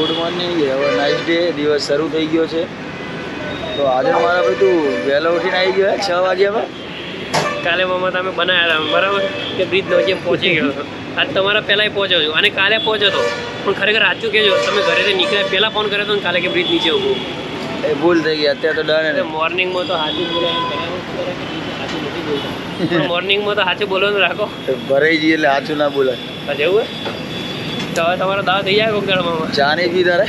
Good morning. હવે night day દિવસ શરૂ થઈ ગયો છે. તો આજે મારા ભાઈ તું વહેલો ઉઠીને આવી ગયો 6 વાગ્યામાં. કાલે મામા તમે બનાવ્યા હતા બરાબર કે બ્રિજ નજીક પહોંચી ગયો હતો. આજ તમારા પહેલાં પહોંચ્યો છું અને કાલે પહોંચ્યો હતો પણ ખરેખર સાચું કહેજો તમે ઘરેથી નીકળ્યા પહેલાં ફોન કર્યો હતો ને કાલે કે બ્રિજ નીચે ઊભું. એ ભૂલ થઈ ગઈ. અત્યારે તો ડન. મોર્નિંગમાં તો સાચું બોલાય સાચું નથી બોલતા. મોર્નિંગમાં તો સાચું બોલવાનું રાખો. ભરાઈ જઈએ એટલે સાચું ના બોલાય. જેવું તો હવે તમારો દાવા થઈ જાય કોકડામાં. ચા નહીં પી તારે?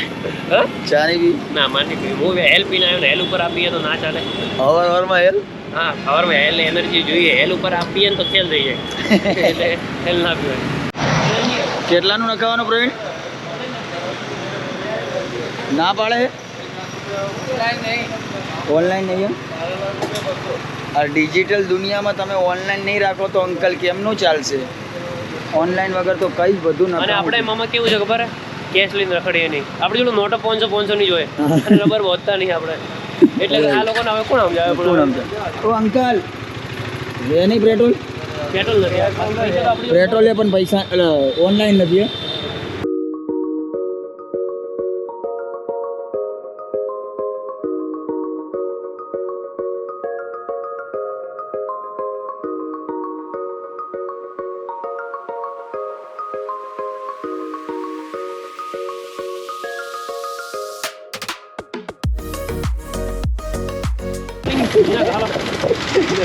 હા ચા નહીં પી? ના માની પી. હું હેલ પીને આવ્યો ને હેલ ઉપર આપીએ તો ના ચાલે. હવારમાં હેલ? હા સવારમાં હેલ એનર્જી જોઈએ. હેલ ઉપર આપીએ ને તો ખેલ થઈ જાય એટલે હેલ ના પીવાય. કેટલાનું નખાવાનું પ્રવીણ? ના પાડે? ઓનલાઈન નહીં. આ ડિજિટલ દુનિયામાં તમે ઓનલાઈન નહીં રાખો તો અંકલ કેમનું ચાલશે? ઓનલાઈન વગર તો કઈ બધું અને આપણે મામા કેવું છે ખબર કેશ લઈને રખડીએ નહીં. આપણે જોડે નોટો 500 ની જોઈએ રબર વધતા નહીં આપણે. એટલે આ લોકોને હવે કોણ સમજાવે? ઓ અંકલ રે નહીં પેટ્રોલ? પેટ્રોલ નથી. પેટ્રોલ એ પણ પૈસા ઓનલાઈન નથી.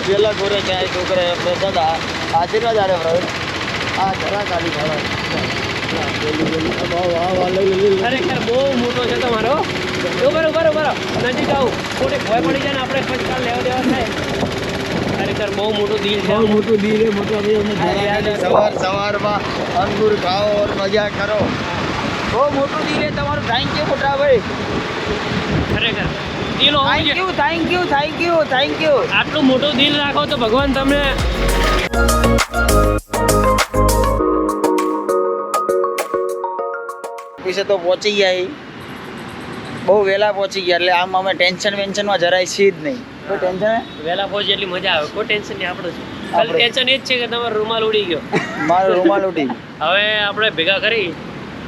પેલા ગોરે ક્યાંય છોકરા દાદા આશીર્વાદ આરે પ્રવીણ. આ જરા કાઢી ખાવા ખરેખર બહુ મોટો છે તમારો. બરોબર નજીક આવું થોડીક ભય પડી જાય ને આપણે પછી લેવા દેવા થાય. ખરેખર બહુ મોટું દિલ છે. બહુ મોટું દિલ છે. મોટો સવારમાં અંગૂર ખાઓ और મજા કરો. બહુ મોટું દિલ છે તમારું. થેન્ક યુ મોટા ભાઈ. ખરેખર દિલ હોવું જોઈએ. Thank you. આટલું મોટું દિલ રાખો તો ભગવાન તમને ઓફિસે તો પહોંચી ગયા. બહુ વહેલા પહોંચી ગયા એટલે આમ અમે ટેન્શનમાં જરાય છીએ જ નહીં. કોઈ ટેન્શન વહેલા પહોંચે એટલી મજા આવે. કોઈ ટેન્શન નહીં. આપણે ખાલી ટેન્શન એ જ છે કે તમારો રૂમાલ ઉડી ગયો. મારો રૂમાલ ઉડી. હવે આપણે ભેગા કરી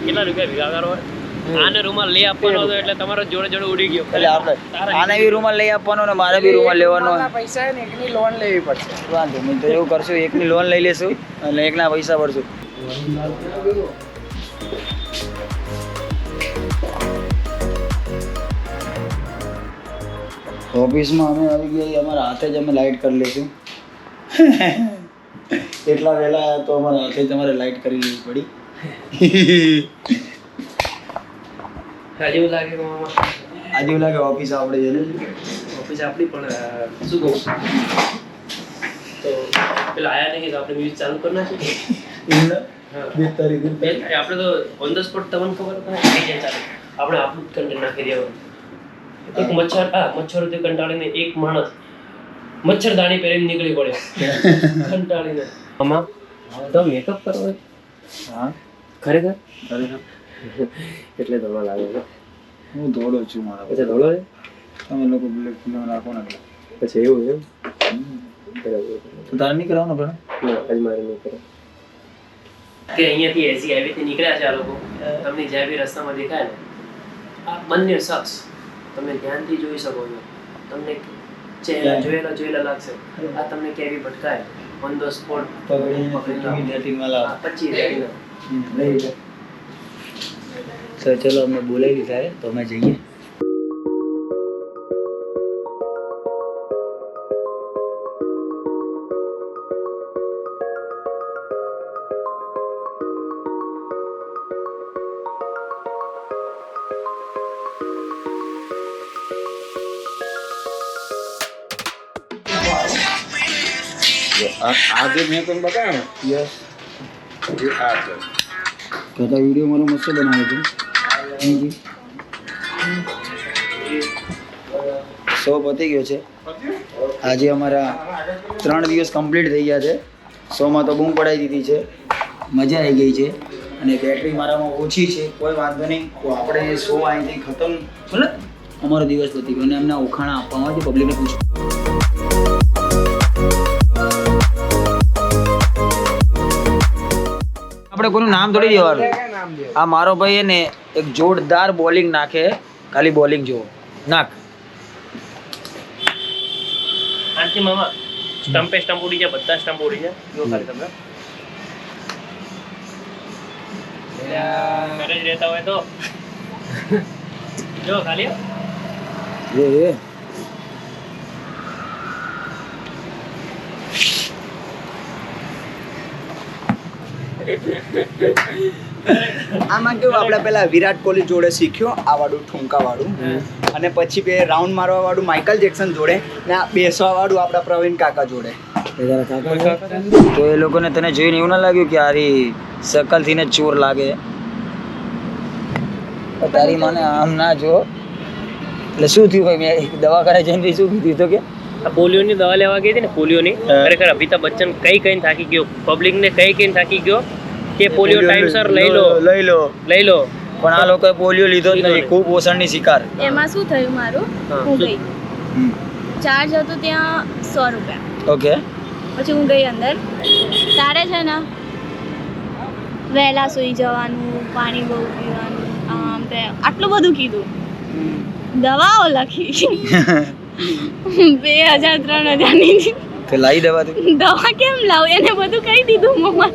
કેટલા રૂપિયા ભેગા કરવા? આને રૂમાલ લઈ આપવાનો હતો એટલે તમારો જોડે ઉડી ગયો. એટલે આપણે આને બી રૂમાલ લઈ આપવાનો ને મારે બી રૂમાલ લેવાનો. પૈસા ને એકની લોન લેવી પડશે. વાંધો નહીં તો એવું કરશું. એકની લોન લઈ લેશું અને એકના પૈસા ભરશું. ઓફિસમાં અમે આવી ગયા. અમારા હાથે જ અમે લાઇટ કરી લઈશું. એટલા વહેલા આવ્યા તો અમારા હાથે જ અમારે લાઇટ કરી લેવી પડી. આજે એવું લાગે કે મામા આજે એવું લાગે ઓફિસ આપણે છે ને. ઓફિસ આપણી પણ શું કહું તો પેલા આયા નહીં તો આપણે મ્યુઝિક ચાલુ કરી નાખીએ. આપણે તો ઓન ધ સ્પોટ તમને ખબર થઈ જાય ચાલે. આપણે આપણું જ કન્ટેન્ટ નાખી દેવાનું. એક મચ્છરથી કંટાળીને એક માણસ મચ્છરદાણી પહેરીને નીકળી પડ્યો કંટાળીને. મામા તો મેકઅપ કરવો? હા ખરેખર એટલે ધોળો લાગે છે. હું ધોળો છું મારા. પછી ધોળો છે તમે લોકો બ્લેક ફિલ્મ રાખો ને પછી એવું છે. તો તારે નહીં કરાવવાનો પણ આજ મારે નહીં કરે કે અહીંયાથી એસી હાઈવેથી નીકળ્યા છે આ લોકો. તમને જ્યાં બી રસ્તામાં દેખાય ને આ બંને શખ્સ તમે ધ્યાનથી જોઈ શકો છો. તમને ચહેરા જોયેલા લાગશે. આ તમને કેવી ભટકાય ઓન ધ સ્પોટ પકડીને ડેટિંગમાં લાવ 25 લઈ લે. સર ચલો અમને બોલાવી દીધા તો અમે જઈએ. आगे मैं तुम बताया ना યસ ये आ है તો વિડીયો મારો મસ્ત બનાવે છે. શો પતી ગયો છે. આજે અમારા 3 દિવસ કમ્પ્લીટ થઈ ગયા છે. શોમાં તો બૂમ પડાવી દીધી છે. મજા આવી ગઈ છે અને બેટરી મારામાં ઓછી છે. કોઈ વાંધો નહીં. તો આપણે શો અહીંથી ખતમ બોલે અમારો દિવસ પતી ગયો અને એમના ઉખાણા આપવામાં છે. પબ્લિકને પૂછો. આપણે આપણે કોઈનું નામ થોડી દેવાનું. क्या नाम दिया આ મારો ભાઈ ને એક જોરદાર બોલિંગ નાખે, ખાલી બોલિંગ જુઓ. નાખ. આંટી મામા સ્ટમ્પે સ્ટમ્પ ઉડી જાય, બધા સ્ટમ્પ ઉડી જાય. જો ખાલી તમે ઘરે જ રહેતા હોય તો જો ખાલી એ આમાં કેવું આપણે પેલા વિરાટ કોહલી જોડે શીખ્યો આ વાળું ઠુમકા વાળું અને પછી બે રાઉન્ડ મારવા વાળું માઇકલ જેક્સન જોડે ને આ બેસવા વાળું આપણા પ્રવીણ કાકા જોડે. તો એ લોકોને તને જોઈને એવું ના લાગ્યું કે આરી શકલથી ને ચોર લાગે? તારી મને આમ ના જો. એટલે શું થયું ભાઈ? મેં દવાખાને જઈને શું કીધું તો કે આ પોલિયોની દવા લેવા ગઈ હતી ને, પોલિયોની, ખરેખર અમિતાભ બચ્ચન કઈ થાકી ગયો, પબ્લિકને કઈ થાકી ગયો કે પોલિયો ટાઈમસર લઈ લો. પણ આ લોકોએ પોલિયો લીધો જ નથી, ખૂબ પોષણની શિકાર. એમાં શું થયું મારું, હું ગઈ, ચાર્જ હતો ત્યાં 100 રૂપિયા. ઓકે. પછી હું ગઈ અંદર, તારે છે ને વહેલા સૂઈ જવાનું, પાણી બહુ પીવાનું, આમ તેમ આટલું બધું કીધું, દવાઓ લખી 2000-3000ની. તો લાવી દેવા તું. દવા કેમ લાવું, એને બધું કહી દીધું મમ્મા,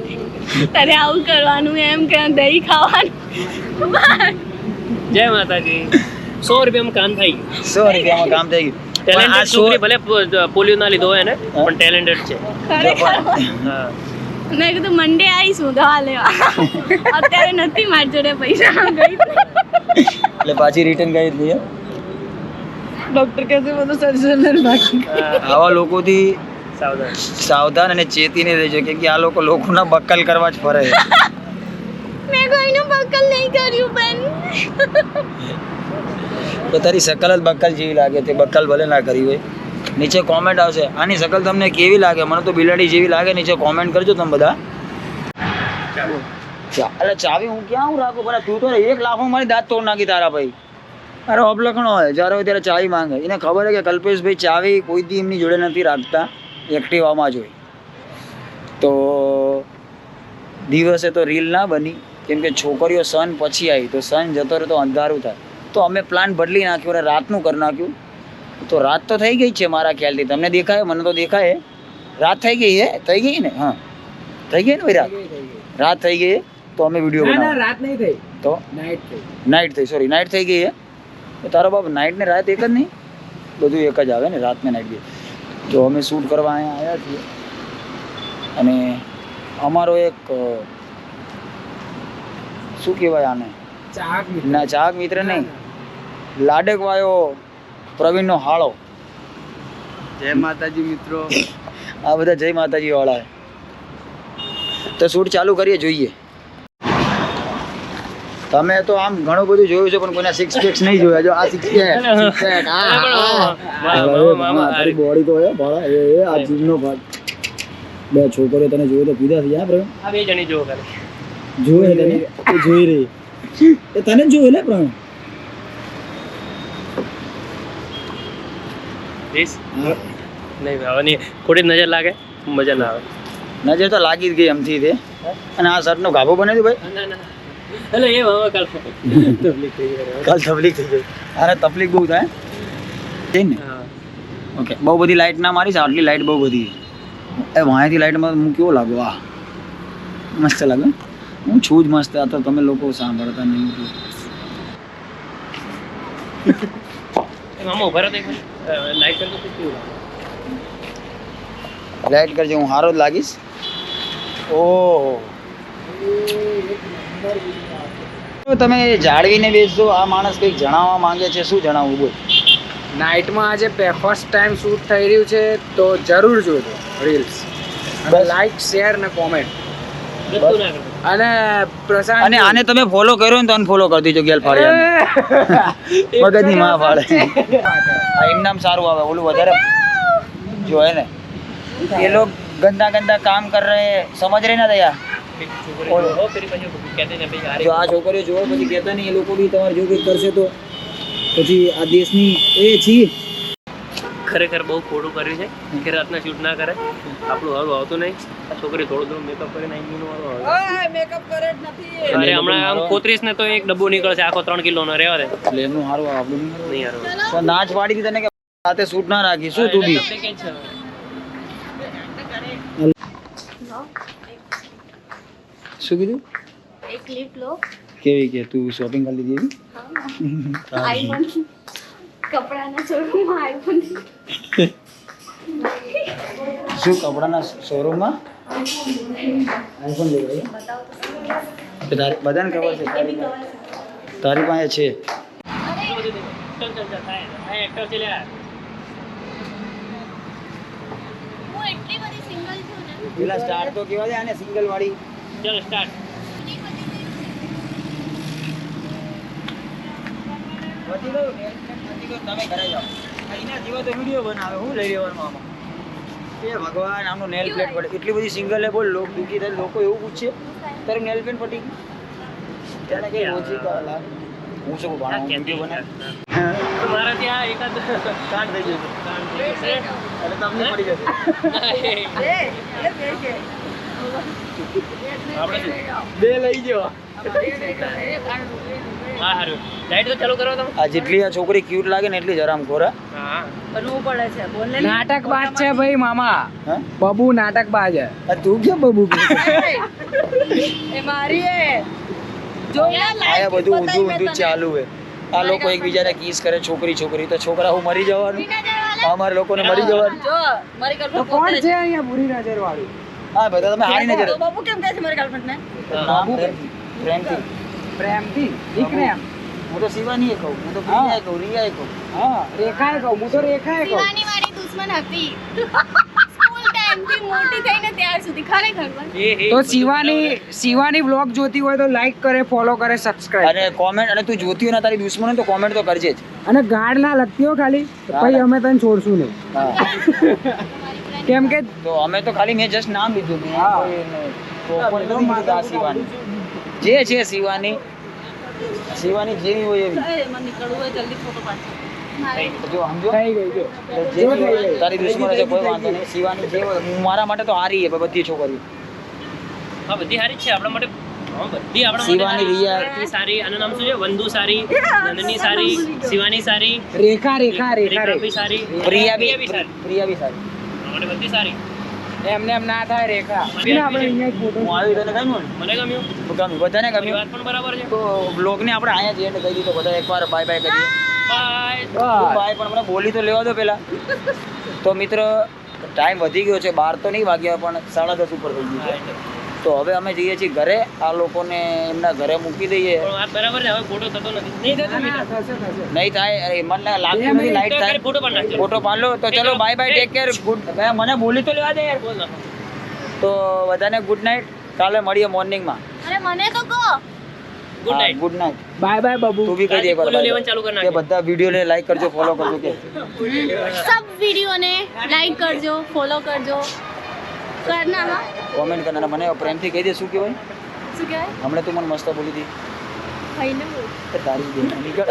તારે આવું કરવાનું, એમ કે દહીં ખાવાનું. જય માતાજી. 100 રૂપિયામાં કામ થઈ ગયું. 100 રૂપિયામાં કામ થઈ ગયું. પણ આ ટેલેન્ટેડ છોકરી ભલે પોલિયો ના લીધો હોય ને, પણ ટેલેન્ટેડ છે. ખરેખર હા. મેં કીધું મંડે આવીશું દવા લેવા, અત્યારે નથી મારી જોડે પૈસા. ગઈ એટલે પાછી રિટર્ન કરી દીધી. ડોક્ટર કહેશે બધું સર્જન બાકી. આવા લોકોથી સાવધાન. સાવધાન અને ચેતીને રહેજો કે આ લોકો લોકોના બક્કલ કરવા જ ફરે છે. મેં કોઈનું બકલ નહીં કર્યું બેન. તો તારી શકલ જ બક્કલ જેવી લાગે, તે બક્કલ ભલે ના કરી હોય. નીચે કોમેન્ટ આવશે આની શકલ તમને કેવી લાગે, મને તો બિલાડી જેવી લાગે. નીચે કોમેન્ટ કરજો તમે બધા. અરે ચાવી હું ક્યાં હું રાખું? ભલે તું તો 1 લાખમાં મારી દાંત તોડ નાખી તારા ભાઈ. અરે અબલખણો હોય, જ્યારે હોય ત્યારે ચાવી માંગે. એને ખબર છે કે કલ્પેશભાઈ ચાવી કોઈ દી એમની જોડે નથી રાખતા, એક્ટિવામાં જ હોય. તો દિવસે તો રીલ ના બની, કેમ કે છોકરીઓ સન પછી આવી, તો સન જતો રહે તો અંધારું થાય. તો અમે પ્લાન બદલી નાખ્યો અને રાતનું કરી નાખ્યું. તો રાત તો થઈ ગઈ છે મારા ખ્યાલથી. તમને દેખાય? મને તો દેખાય રાત થઈ ગઈ છે. થઈ ગઈ ને? હા થઈ ગઈ ને ભાઈ, રાત થઈ ગઈ. તો અમે વિડીયો બનાવ્યો. રાત નહીં થઈ, તો નાઇટ થઈ. નાઇટ થઈ, સોરી નાઇટ થઈ ગઈ છે. તો તારો બાપ નાઇટ ને રાત એક જ નહીં, બધું એક જ આવે ને, રાત ને નાઇટ બી. તો અમે શૂટ કરવા અહીંયા આવ્યા છીએ અને અમારો એક શું કહેવાય આને, ચાક ના ચાહક મિત્ર નહીં, લાડકવાયો પ્રવીણનો હાળો. જય માતાજી મિત્રો. આ બધા જય માતાજી વાળા. તો શૂટ ચાલુ કરીએ, જોઈએ. તમે તો આમ ઘણું બધું જોયું છે પણ કોઈના 6 પેક્સ નહીં જોયા. જો આ 6 પેક તારી બોડી તો હે ભાડા એ આ જીવનો ભાગ. બે છોકરીઓ તને જોયો તો પીધા થઈ આપણે. આ બે જણી જો ખાલી જોઈ તને, એ જોઈ રહી એ તને જોઈ લે પ્રાણ. પ્લીઝ નહીં આવવાની, ખોટી નજર લાગે, મજા ના આવે. નજર તો લાગી જ ગઈ એમથી તે. અને આ શર્ટનો ગાભો બનાવી ભાઈ. ના ના એટલે એ હવે કાલ તકલીફ થઈ ગઈ. કાલ તકલીફ થઈ ગઈ. અરે તકલીફ બહુ થાય છે ને. ઓકે, બહુ બધી લાઇટ ના મારીશ, આટલી લાઇટ બહુ બધી. એ વાંયથી લાઇટમાં હું કેવો લાગુ? વાહ મસ્ત લાગે. હું છું જ મસ્ત. આ તો તમે લોકો સાંભળતા નહીં. મામા ઉભા રહો તો એક મિનિટ. લાઈટ કરતો તો કેવું લાગે? લાઇટ કરજે, હું હારો જ લાગીશ. ઓહો, તમે જાળવીને બેસજો. આ માણસ કંઈક જણાવવા માંગે છે. શું જણાવવું? બોલ. નાઇટમાં આજે ફર્સ્ટ ટાઈમ શૂટ થઈ રહ્યું છે તો જરૂર જોજો રીલ્સ, લાઈક, શેર ને કોમેન્ટ. ગતું ના કરતો. અને પ્રશાંત અને આને તમે ફોલો કર્યો ને તો અનફોલો કરી દેજો. ગેલ ફાડે મગજની માં ફાડે. આ એમ નામ સારું આવે, ઓલું વધારે જો હે ને ये लोग गंदा गंदा काम कर रहे हैं, समझ रहे ना दया. જો આ છોકરીઓ જોવો પછી કહેતા નહીં, એ લોકો બી તમારે જો કંઈક કરશે તો પછી આ દેશની એ છી ખરેખર બહુ ખોટું કર્યું છે કે રાતના શૂટ ના કરે. આપણું હારું આવતું નહીં. આ છોકરી થોડું થોડું મેકઅપ કરીને આવી ગયું હારું આવે. ઓય મેકઅપ કરે જ નથી અરે હમણાં આમ 35 ને તો એક ડબ્બો નીકળશે આખો 3 કિલોનો રહેવા દે. એટલે એમનું સારું આપણું નહીં હારું. તો નાચ પાડી હતી તને કે સાથે શૂટ ના રાખી શું તું બી શું કીધું એક ક્લિપ લો. કેવી કે તું શોપિંગ કરી લીધી એવી? આઈફોન કપડાના શોરૂમમાં આઈફોન શું કપડાના શોરૂમમાં આઈફોન લેવાય બધાને ખબર છે તારી પાસે છે ચલ થાય. આ એક્ટર છે લ્યા. હું એટલી બધી સિંગલ છું ને. પેલા સ્ટાર તો કેવા છે આને સિંગલ વાળી ચલ સ્ટાર્ટ. વધી ગયું ને વધી ગયું તમે ઘરે જાઓ અહીંના જીવો તો વિડીયો બનાવે હું લઈ લેવાનું આમાં એ ભગવાન આમનું નેલ પ્લેટ પડે એટલી બધી સિંગલ બોલ લોક દુખી થાય લોકો એવું પૂછે તારું નેલ પેન્ટ પટી ગયું ત્યારે કે ઓછી કલા હું શું ભણાવું વિડીયો બનાવે મારા ત્યાં એકાદ કાંડ થઈ જશે એટલે તમને પડી જશે આપણે બે લઈ જાઓ હા હારું. લાઈટ તો ચાલુ કરો તમે. આ જેટલી આ છોકરી ક્યુટ લાગે ને એટલી જ આરામ ખોરા હા. નાટક બાજ છે ભાઈ મામા હા બબુ નાટક બાજ હે આ તું કેમ બબુ આયા બધું ઊંધું ઊંધું ચાલુ હે આ લોકો એકબીજાને કિસ કરે છોકરી છોકરી તો છોકરા હું મરી જવાનું અમારે લોકોને મરી જવાનું તો કોણ છે અહીંયા બુરી નજર વાળું હા બધા તમે હારી નજર બાબુ કેમ કહે છે મારી ગર્લફ્રેન્ડ ને? બાબુ પ્રેમથી પ્રેમથી દીકરે એમ હું તો શિવાની કહું હું તો પ્રિયાએ કહું રિયાએ કહું હા રેખાએ કહું હું તો રેખાએ કહું શિવાની મારી દુશ્મન હતી. સ્કૂલ ટાઈમથી મોટી થઈને ત્યાર સુધી ખરેખર પણ. તો શિવાની બ્લોગ જોતી હોય તો લાઈક કરે ફોલો કરે સબસ્ક્રાઇબ અને કોમેન્ટ અને તું જોતી હોય ને તારી દુશ્મન હોય તો કોમેન્ટ તો કરજે જ અને ગાડ ના લગતી હો ખાલી તો પછી અમે તને છોડશું નહીં હા કેમ કે તો અમે તો ખાલી મેં જસ્ટ નામ લીધું મેં હા. કોઈ નથી કીધું આ શિવાની જે છે શિવાની જેવી હોય એવી જો સમજો થઈ ગઈ જો જે હોય, તારી દુશ્મન છે કોઈ વાંધો નહીં શિવાની જે હોય મારા માટે તો હારી છે બધી છોકરીઓ હા બધી સારી જ છે આપણા માટે. હા, બધી આપણા શિવાની, માટે રિયા. સારી. સારી આનું નામ શું છે? વંદુ સારી, નંદની સારી, શિવાની સારી, રેખા બી સારી, પ્રિયા બી સારી. પ્રિયા બી સારી આપણા માટે બધી સારી. એમને એમ ના થાય રેખા મને આપણે અહીંયા એક ફોટો હું આવી તને ગમ્યું મને ગમ્યું. ને તો ગમ્યું બધાને મારી ગમ્યું વાત પણ બરાબર છે. તો બ્લોગને આપણે અહીંયા જ એન્ડ કરી દીધો બધા એકવાર બાય બાય કરીએ બાય. બાય પણ મને બોલી તો લેવા દો પહેલા તો મિત્ર ટાઈમ વધી ગયો છે 12 તો નહીં વાગ્યા પણ 10:30 ઉપર થઈ ગયું છે તો હવે અમે જઈએ છીએ ઘરે આ લોકોને એમના ઘરે મૂકી દઈએ પણ વાત બરાબર છે. હવે ફોટો થતો નથી. નહીં થતો મિત્ર. થશે નહીં થાય અરે મને લાગતું નથી લાઈટ થાય ફોટો પણ નાખજો. ફોટો પાડ લો તો ચલો bye bye take care good મને બોલી તો લેવા દે યાર બોલ નાખો. તો બધાને ગુડ નાઇટ કાલે મળીએ મોર્નિંગમાં અરે મને તો કહો. Good night. Good night bye bye બબુ તું બી કહી દે એકવાર ફોલો bye લેવાનું bye. ચાલુ કરી કે નાખજો. બધા વિડીયોને લાઈક કરજો ફોલો કરજો કે સબ વિડીયોને લાઈક કરજો, ફોલો કરજો. કરના હા કોમેન્ટ કરનારા મને પ્રેમથી કહી દે શું કહેવાય શું કહેવાય? હમણાં તું મને મસ્ત બોલી હતી ભાઈને બોલ. તારી બેન નીકળ